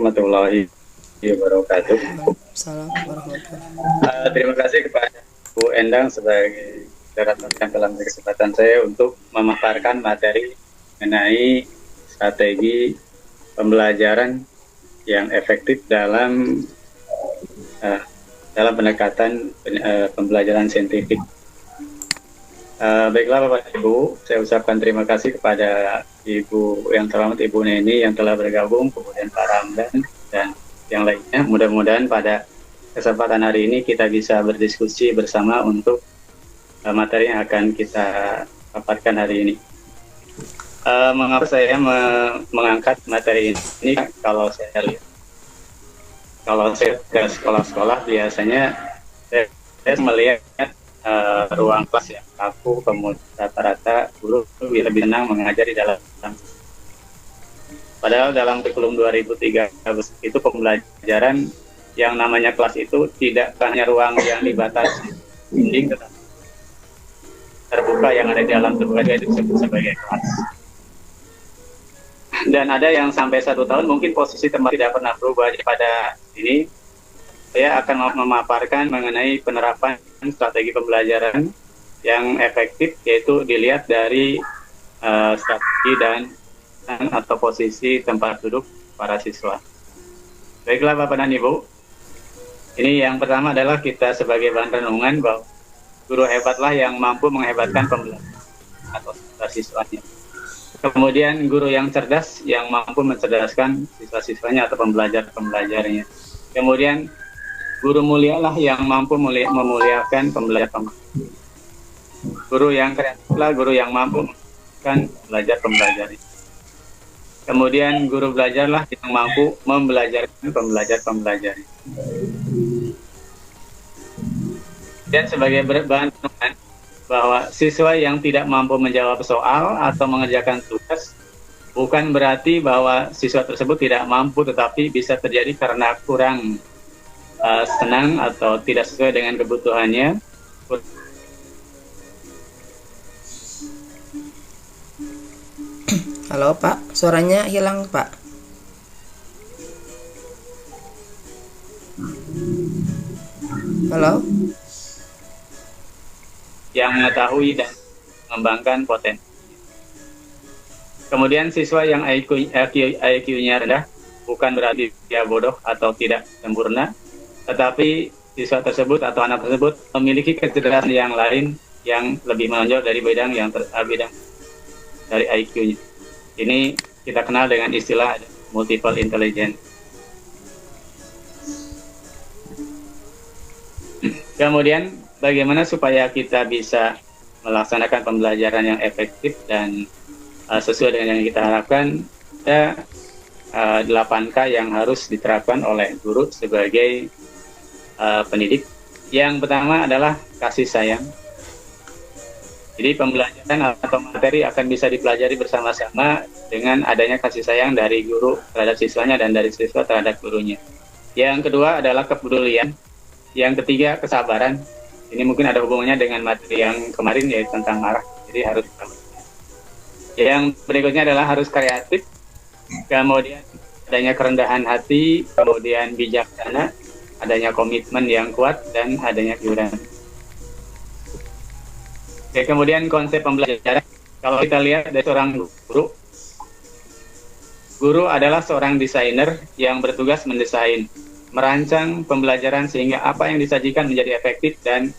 warahmatullahi wabarakatuh. Waalaikumsalam warahmatullahi. Terima kasih kepada Bu Endang sebagai moderator yang telah memberi kesempatan saya untuk memaparkan materi mengenai strategi pembelajaran yang efektif dalam pendekatan pembelajaran saintifik. Baiklah Bapak Ibu, saya ucapkan terima kasih kepada Ibu yang terhormat Ibu Neni yang telah bergabung, kemudian Pak Ramdan dan yang lainnya. Mudah-mudahan pada kesempatan hari ini kita bisa berdiskusi bersama untuk materi yang akan kita paparkan hari ini. Mengapa saya mengangkat materi ini? Kalau saya lihat, kalau saya ke sekolah-sekolah biasanya saya melihat ruang kelas yang kaku, kemudian rata-rata guru lebih senang mengajar di dalam. Padahal dalam kurikulum 2003 itu pembelajaran yang namanya kelas itu tidak hanya ruang yang dibatasi dinding, tetapi terbuka yang ada di dalam terbuka itu disebut sebagai kelas. Dan ada yang sampai 1 tahun mungkin posisi tempat tidak pernah berubah. Jadi pada ini saya akan memaparkan mengenai penerapan strategi pembelajaran yang efektif, yaitu dilihat dari strategi dan atau posisi tempat duduk para siswa. Baiklah Bapak dan Ibu, ini yang pertama adalah kita sebagai bahan renungan bahwa guru hebatlah yang mampu menghebatkan pembelajaran atau siswanya. Kemudian guru yang cerdas yang mampu mencerdaskan siswa-siswanya atau pembelajar-pembelajarnya. Kemudian guru mulialah yang mampu memuliakan pembelajar. Guru yang kreatiflah guru yang mampu kan pembelajar. Kemudian guru belajarlah yang mampu membelajarkan pembelajar. Dan sebagai bahan renungan bahwa siswa yang tidak mampu menjawab soal atau mengerjakan tugas bukan berarti bahwa siswa tersebut tidak mampu, tetapi bisa terjadi karena kurang senang atau tidak sesuai dengan kebutuhannya. Halo Pak, suaranya hilang Pak. Halo. Yang mengetahui dan mengembangkan potensi. Kemudian siswa yang IQ-nya rendah bukan berarti dia bodoh atau tidak sempurna, tetapi siswa tersebut atau anak tersebut memiliki kecerdasan yang lain yang lebih menonjol dari bidang dari IQ-nya. Ini kita kenal dengan istilah multiple intelligence. Kemudian bagaimana supaya kita bisa melaksanakan pembelajaran yang efektif dan sesuai dengan yang kita harapkan? Ada 8K yang harus diterapkan oleh guru sebagai pendidik. Yang pertama adalah kasih sayang. Jadi pembelajaran atau materi akan bisa dipelajari bersama-sama dengan adanya kasih sayang dari guru terhadap siswanya dan dari siswa terhadap gurunya. Yang kedua adalah kepedulian. Yang ketiga kesabaran. Ini mungkin ada hubungannya dengan materi yang kemarin, yaitu tentang marah. Jadi harus. Yang berikutnya adalah harus kreatif. Kemudian adanya kerendahan hati, kemudian bijaksana, adanya komitmen yang kuat, dan adanya kejujuran. Oke, kemudian konsep pembelajaran. Kalau kita lihat dari seorang guru adalah seorang desainer yang bertugas mendesain, merancang pembelajaran sehingga apa yang disajikan menjadi efektif dan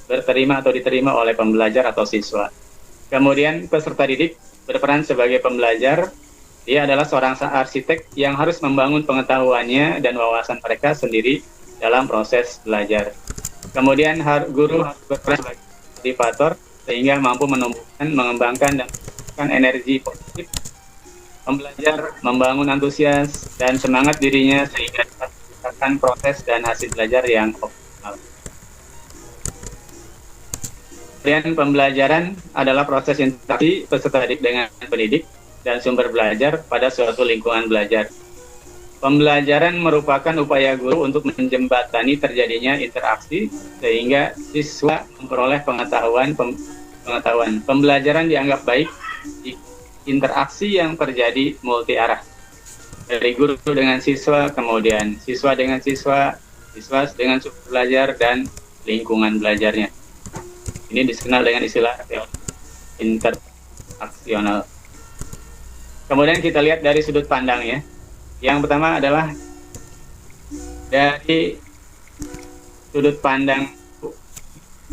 diterima oleh pembelajar atau siswa. Kemudian peserta didik berperan sebagai pembelajar. Dia adalah seorang arsitek yang harus membangun pengetahuannya dan wawasan mereka sendiri dalam proses belajar. Kemudian guru harus berperan sebagai motivator sehingga mampu menumbuhkan, mengembangkan, dan memberikan energi positif, membelajar, membangun antusias, dan semangat dirinya sehingga dapat menciptakan proses dan hasil belajar yang optimal. Kemudian pembelajaran adalah proses interaksi peserta didik dengan pendidik dan sumber belajar pada suatu lingkungan belajar. Pembelajaran merupakan upaya guru untuk menjembatani terjadinya interaksi sehingga siswa memperoleh pengetahuan. Pembelajaran dianggap baik interaksi yang terjadi multi arah. dari guru dengan siswa, kemudian siswa dengan siswa, siswa dengan sub belajar, dan lingkungan belajarnya. Ini dikenal dengan istilah interaksional. Kemudian kita lihat dari sudut pandangnya. Yang pertama adalah dari sudut pandang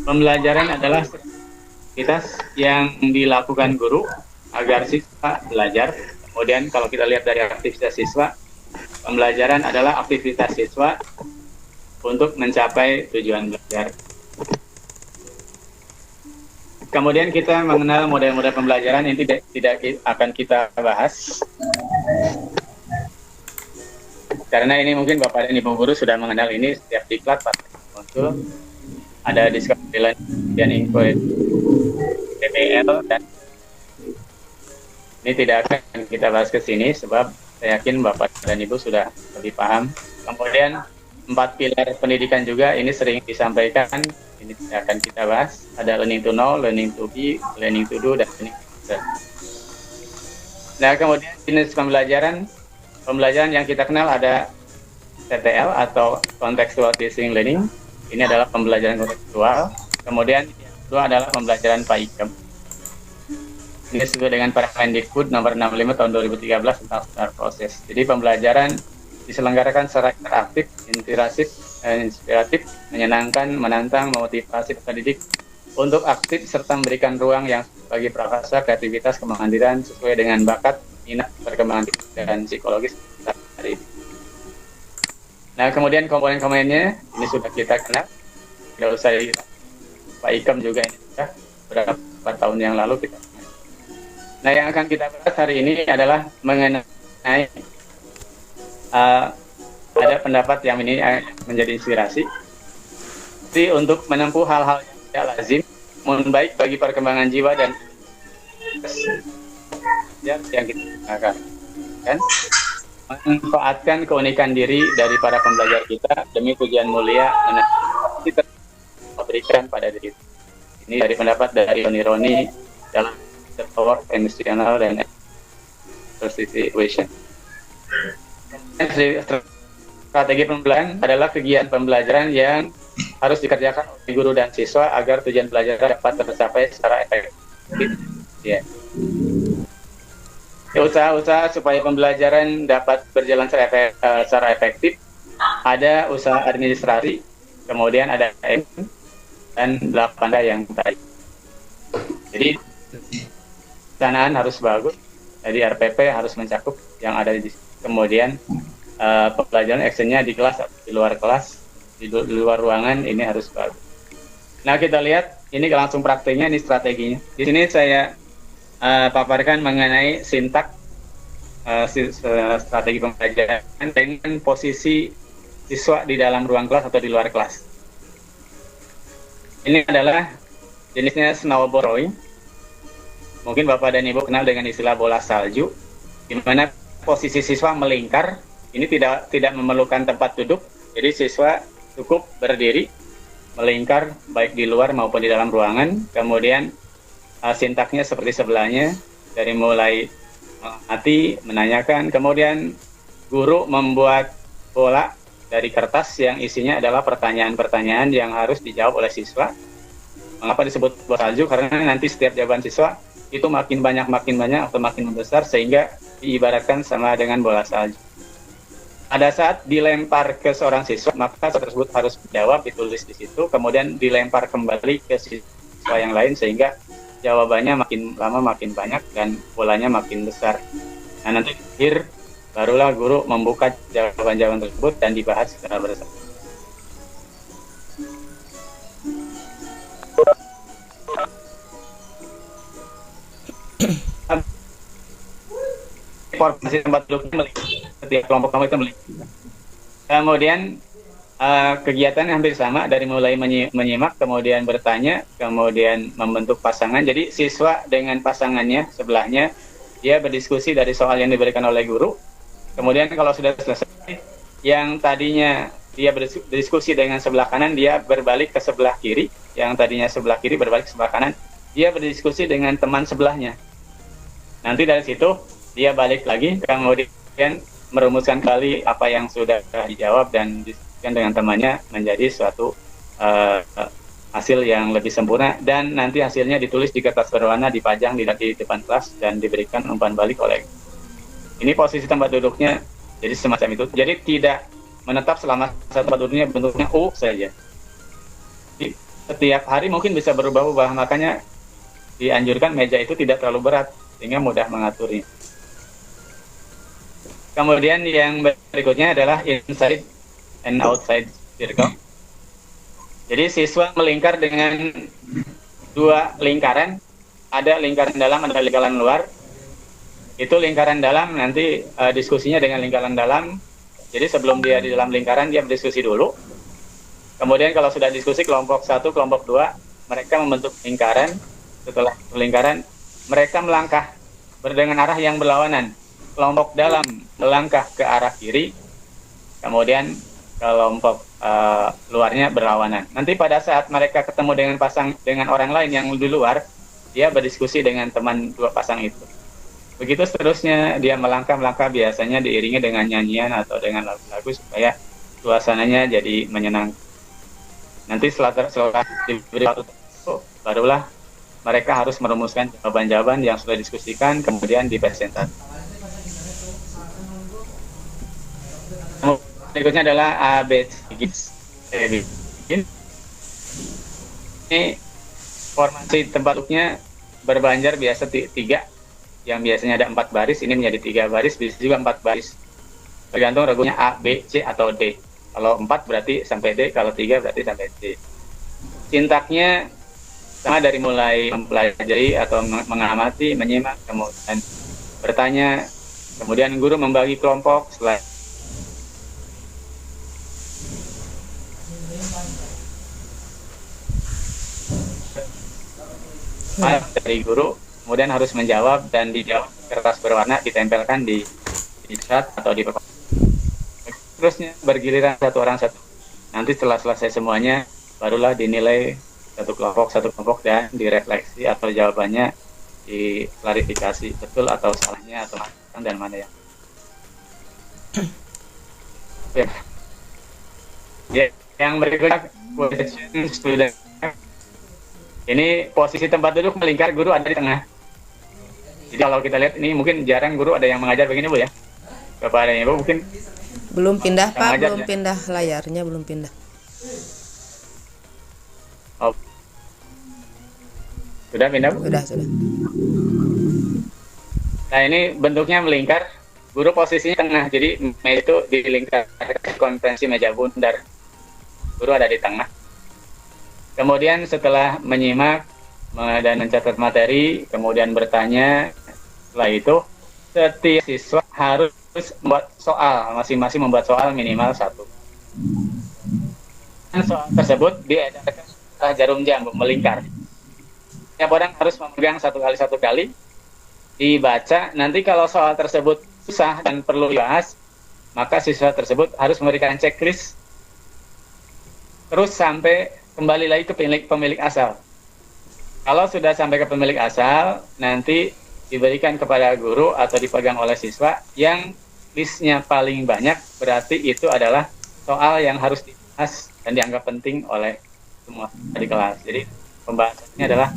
pembelajaran adalah aktivitas yang dilakukan guru agar siswa belajar. Kemudian kalau kita lihat dari aktivitas siswa, pembelajaran adalah aktivitas siswa untuk mencapai tujuan belajar. Kemudian kita mengenal model-model pembelajaran ini tidak akan kita bahas. Karena ini mungkin Bapak dan Ibu guru sudah mengenal ini setiap diklat pasti muncul. Ada discovery dan info TPL, dan ini tidak akan kita bahas ke sini sebab saya yakin Bapak dan Ibu sudah lebih paham. Kemudian 4 pilar pendidikan juga ini sering disampaikan, ini tidak akan kita bahas. Ada learning to know, learning to be, learning to do, dan learning to learn. Nah, kemudian jenis pembelajaran yang kita kenal ada TTL atau contextual teaching learning. Ini adalah pembelajaran kontekstual. Kemudian yang kedua adalah pembelajaran PAIKEM. Ini sesuai dengan Permendikbud nomor 65 tahun 2013 tentang standar proses. Jadi pembelajaran diselenggarakan secara interaktif, inspiratif, menyenangkan, menantang, memotivasi peserta didik untuk aktif serta memberikan ruang yang bagi prakasa, kreativitas, kemandirian sesuai dengan bakat, minat, perkembangan dan psikologis dari ini. Nah, kemudian komponen-komponennya ini sudah kita kenal, tidak usah PAIKEM juga ini sudah beberapa tahun yang lalu kita kenal. Nah, yang akan kita bahas hari ini adalah mengenai ada pendapat yang ini menjadi inspirasi. Jadi untuk menempuh hal-hal yang tidak lazim, baik bagi perkembangan jiwa dan yang kita gunakan, kan? Memanfaatkan keunikan diri dari para pembelajar kita demi tujuan mulia yang kita berikan pada diri. Ini dari pendapat dari Tony Roni dalam The Power of Emotional dan Situation. Strategi pembelajaran adalah kegiatan pembelajaran yang harus dikerjakan oleh guru dan siswa agar tujuan belajar dapat tercapai secara efektif. Ya. Usaha-usaha supaya pembelajaran dapat berjalan secara efektif, ada usaha administrasi, kemudian ada dan 8 yang tadi. Jadi perencanaan harus bagus, jadi RPP harus mencakup yang ada di sini. Kemudian pembelajaran actionnya di kelas, di luar kelas, di luar ruangan ini harus bagus. Nah, kita lihat ini langsung praktiknya, ini strateginya. Di sini saya paparkan mengenai sintak strategi pembelajaran dengan posisi siswa di dalam ruang kelas atau di luar kelas. Ini adalah jenisnya snowball rolling. Mungkin Bapak dan Ibu kenal dengan istilah bola salju, di mana posisi siswa melingkar. Ini tidak memerlukan tempat duduk, jadi siswa cukup berdiri melingkar baik di luar maupun di dalam ruangan. Kemudian sintaknya seperti sebelahnya, dari mulai mengamati, menanyakan, kemudian guru membuat bola dari kertas yang isinya adalah pertanyaan-pertanyaan yang harus dijawab oleh siswa. Mengapa disebut bola salju? Karena nanti setiap jawaban siswa itu makin banyak atau makin membesar sehingga diibaratkan sama dengan bola salju. Pada saat dilempar ke seorang siswa, maka tersebut harus dijawab, ditulis di situ, kemudian dilempar kembali ke siswa yang lain sehingga jawabannya makin lama makin banyak dan bolanya makin besar. Nah, nanti akhir barulah guru membuka jawaban-jawaban tersebut dan dibahas secara bersama. Informasi tempat duduknya melihat setiap kelompok kamu itu melihat. Kemudian kegiatan hampir sama, dari mulai menyimak, kemudian bertanya, kemudian membentuk pasangan. Jadi siswa dengan pasangannya sebelahnya, dia berdiskusi dari soal yang diberikan oleh guru. Kemudian kalau sudah selesai, yang tadinya dia berdiskusi dengan sebelah kanan, dia berbalik ke sebelah kiri. Yang tadinya sebelah kiri berbalik ke sebelah kanan, dia berdiskusi dengan teman sebelahnya. Nanti dari situ dia balik lagi, kemudian merumuskan kali apa yang sudah dijawab dan diskusikan dengan temannya menjadi suatu hasil yang lebih sempurna, dan nanti hasilnya ditulis di kertas berwarna, dipajang di depan kelas dan diberikan umpan balik oleh. Ini posisi tempat duduknya jadi semacam itu. Jadi tidak menetap selama satu tempat duduknya bentuknya U saja. Jadi, setiap hari mungkin bisa berubah-ubah, makanya dianjurkan meja itu tidak terlalu berat sehingga mudah mengaturnya. Kemudian yang berikutnya adalah inside and outside circle. Jadi siswa melingkar dengan dua lingkaran, ada lingkaran dalam, ada lingkaran luar. Itu lingkaran dalam nanti diskusinya dengan lingkaran dalam. Jadi sebelum dia di dalam lingkaran, dia berdiskusi dulu. Kemudian kalau sudah diskusi kelompok 1, kelompok 2, mereka membentuk lingkaran. Setelah lingkaran, mereka melangkah dengan arah yang berlawanan. Kelompok dalam melangkah ke arah kiri, kemudian kelompok luarnya berlawanan. Nanti pada saat mereka ketemu dengan orang lain yang di luar, dia berdiskusi dengan teman dua pasang itu. Begitu seterusnya, dia melangkah biasanya diiringi dengan nyanyian atau dengan lagu-lagu supaya suasananya jadi menyenangkan. Nanti setelah diberi waktu tertentu, barulah mereka harus merumuskan jawaban-jawaban yang sudah diskusikan, kemudian dipresentasikan. Berikutnya adalah ABC. Ini formasi tempat duduknya berbanjar biasa 3, yang biasanya ada 4 baris, ini menjadi 3 baris, bisa juga 4 baris. Tergantung regunya A, B, C, atau D. Kalau 4 berarti sampai D, kalau 3 berarti sampai D. Sintaknya sama dari mulai mempelajari atau mengamati, menyimak, kemudian bertanya, kemudian guru membagi kelompok, setelah dari guru, kemudian harus menjawab dan dijawab kertas berwarna ditempelkan di chat atau di papan. Terusnya bergiliran satu orang satu. Nanti setelah selesai semuanya, barulah dinilai satu kelompok dan direfleksi atau jawabannya diklarifikasi betul atau salahnya atau dan mana yang. Ya, yang berikutnya question student. Ini posisi tempat duduk melingkar, guru ada di tengah. Jadi kalau kita lihat ini mungkin jarang guru ada yang mengajar begini Bu ya. Bapak dan Ibu mungkin Belum pindah Pak, belum ya? pindah layarnya, belum pindah. Oh. Sudah pindah Bu? Sudah. Nah ini bentuknya melingkar, guru posisinya tengah, jadi meja itu dilingkar konferensi meja bundar. Guru ada di tengah. Kemudian setelah menyimak dan mencatat materi, kemudian bertanya, setelah itu setiap siswa harus membuat soal, masing-masing membuat soal minimal 1. Dan soal tersebut diedarkan setelah jarum jam melingkar. Setiap orang harus memegang satu kali, dibaca. Nanti kalau soal tersebut susah dan perlu dibahas, maka siswa tersebut harus memberikan checklist terus sampai kembali lagi ke pemilik asal. Kalau sudah sampai ke pemilik asal, nanti diberikan kepada guru atau dipegang oleh siswa yang listnya paling banyak, berarti itu adalah soal yang harus dibahas dan dianggap penting oleh semua di kelas. Jadi pembahasannya adalah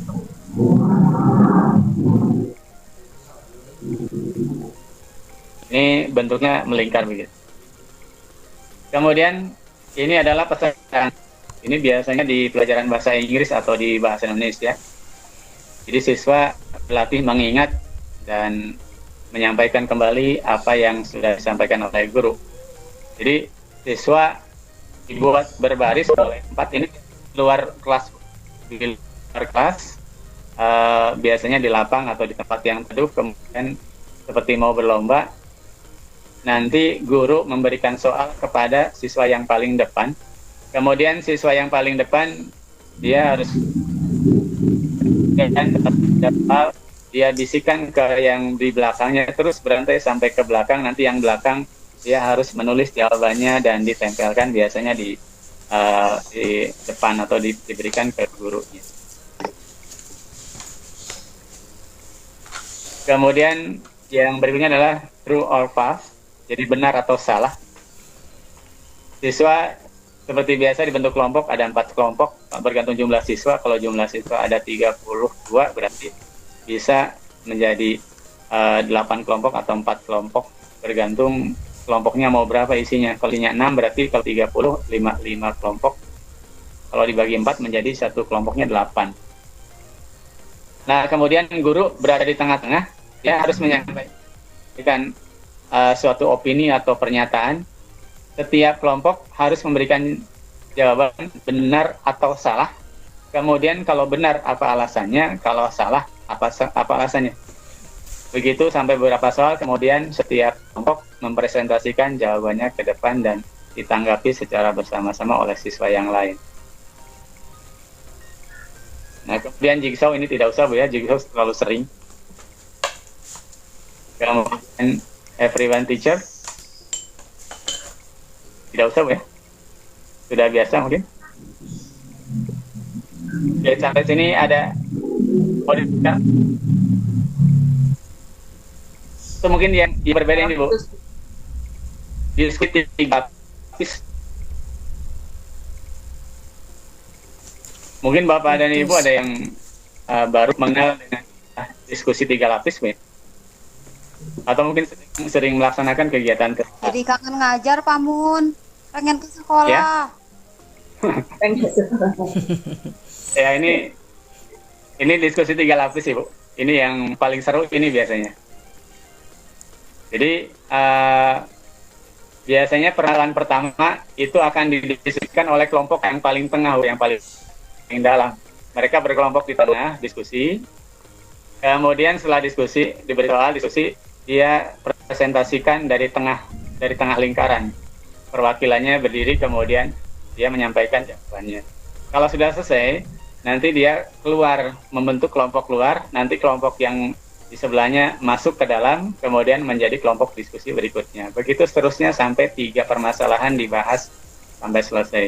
ini bentuknya melingkar begitu. Kemudian ini adalah pesan. Ini biasanya di pelajaran bahasa Inggris atau di bahasa Indonesia. Jadi siswa berlatih mengingat dan menyampaikan kembali apa yang sudah disampaikan oleh guru. Jadi siswa dibuat berbaris oleh 4 ini luar kelas. Di luar kelas biasanya di lapang atau di tempat yang teduh, kemudian seperti mau berlomba. Nanti guru memberikan soal kepada siswa yang paling depan. Kemudian siswa yang paling depan dia harus dia bisikan ke yang di belakangnya, terus berantai sampai ke belakang. Nanti yang belakang dia harus menulis jawabannya dan ditempelkan biasanya di depan atau diberikan ke gurunya. Kemudian yang berikutnya adalah true or false. jadi benar atau salah. Siswa seperti biasa dibentuk kelompok, ada 4 kelompok bergantung jumlah siswa. Kalau jumlah siswa ada 32 berarti bisa menjadi 8 kelompok atau 4 kelompok bergantung kelompoknya mau berapa isinya. Kalau isinya 6 berarti kalau 30 5 kelompok. Kalau dibagi 4 menjadi satu kelompoknya 8. Nah, kemudian guru berada di tengah-tengah, dia harus menyampaikan suatu opini atau pernyataan. Setiap kelompok harus memberikan jawaban benar atau salah. Kemudian kalau benar apa alasannya, kalau salah apa alasannya. Begitu sampai beberapa soal, kemudian setiap kelompok mempresentasikan jawabannya ke depan dan ditanggapi secara bersama-sama oleh siswa yang lain. Nah, kemudian jigsaw ini tidak usah Bu ya, jigsaw terlalu sering. Kemudian everyone teacher. Tidak usah Bu ya. Sudah biasa mungkin. Oke, sampai sini ada itu mungkin yang berbeda ini Bu. Diskusi 3 lapis. Mungkin Bapak dan Ibu ada yang baru mengenal dengan diskusi 3 lapis Bu ya? Atau mungkin sering melaksanakan kegiatan jadi kangen ngajar Pak Mun, pengen ke sekolah ya? Ya, ini diskusi 3 lapis Ibu. Ini yang paling seru ini biasanya. Jadi biasanya perkenalan pertama itu akan didiskusikan oleh kelompok yang paling tengah, yang paling dalam. Mereka berkelompok di tengah diskusi. Kemudian setelah diskusi, diberi soal diskusi, dia presentasikan dari tengah lingkaran. Perwakilannya berdiri, kemudian dia menyampaikan jawabannya. Kalau sudah selesai, nanti dia keluar, membentuk kelompok keluar, nanti kelompok yang di sebelahnya masuk ke dalam, kemudian menjadi kelompok diskusi berikutnya. Begitu seterusnya sampai 3 permasalahan dibahas sampai selesai.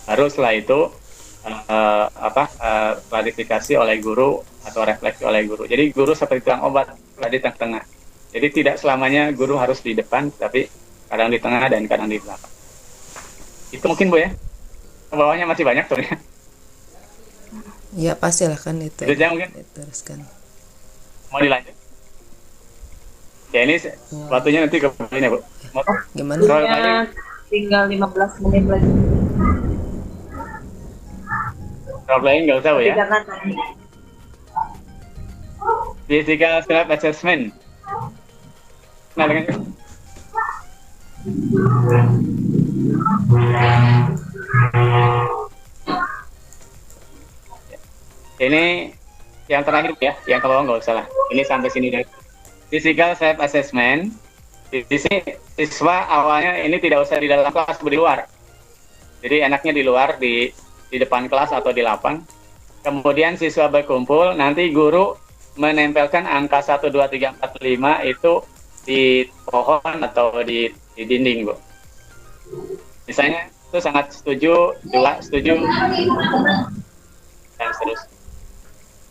Baru setelah itu klarifikasi oleh guru atau refleksi oleh guru. Jadi guru seperti tukang obat di tengah-tengah. Jadi tidak selamanya guru harus di depan, tapi kadang di tengah dan kadang di belakang. Itu mungkin Bu ya. Bawahnya masih banyak tuh ya. Ya pastilah kan itu. Itu aja mungkin. Teruskan. Mau dilanjut? Ya ini waktunya nanti kembali ya Bu. Mau Gimana? tinggal 15 menit lagi. role playing nggak usah Bu ya. Karena tadi Physical self assessment. Nah, dengan ini yang terakhir ya, yang kalau nggak usah lah. Ini sampai sini deh. Physical self assessment. Di sini siswa awalnya ini tidak usah di dalam kelas, di luar. Jadi enaknya di luar, di depan kelas atau di lapang. Kemudian siswa berkumpul, nanti guru menempelkan angka 1, 2, 3, 4, 5 itu di pohon atau di dinding Bu. Misalnya itu sangat setuju, juga setuju, dan seterusnya.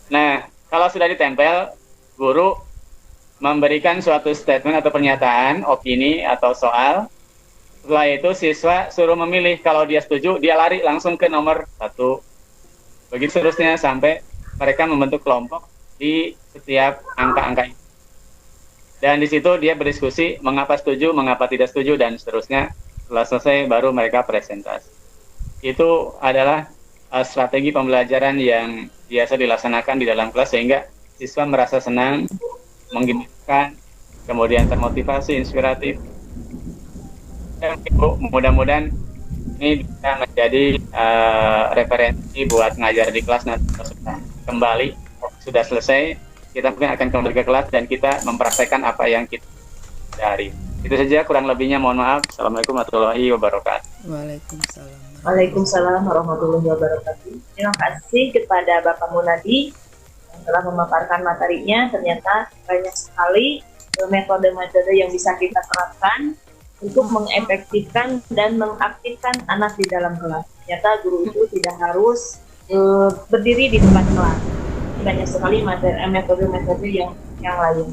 Nah, kalau sudah ditempel, guru memberikan suatu statement atau pernyataan, opini atau soal. Setelah itu siswa suruh memilih, kalau dia setuju, dia lari langsung ke nomor 1. Begitu seterusnya sampai mereka membentuk kelompok di setiap angka-angka itu. Dan di situ dia berdiskusi mengapa setuju, mengapa tidak setuju, dan seterusnya. Setelah selesai baru mereka presentasi. Itu adalah strategi pembelajaran yang biasa dilaksanakan di dalam kelas sehingga siswa merasa senang, menggembirakan, kemudian termotivasi, inspiratif. Dan mudah-mudahan ini bisa menjadi referensi buat ngajar di kelas nanti sudah kembali, sudah selesai, kita mungkin akan kembali ke kelas dan kita mempraktekkan apa yang kita dari. Itu saja, kurang lebihnya mohon maaf. Assalamualaikum warahmatullahi wabarakatuh. Waalaikumsalam. Waalaikumsalam warahmatullahi wabarakatuh. Terima kasih kepada Bapak Munadi yang telah memaparkan materinya. Ternyata banyak sekali metode-metode yang bisa kita terapkan untuk mengefektifkan dan mengaktifkan anak di dalam kelas. Ternyata guru itu tidak harus berdiri di depan kelas. Banyak sekali metode-metode yang lain.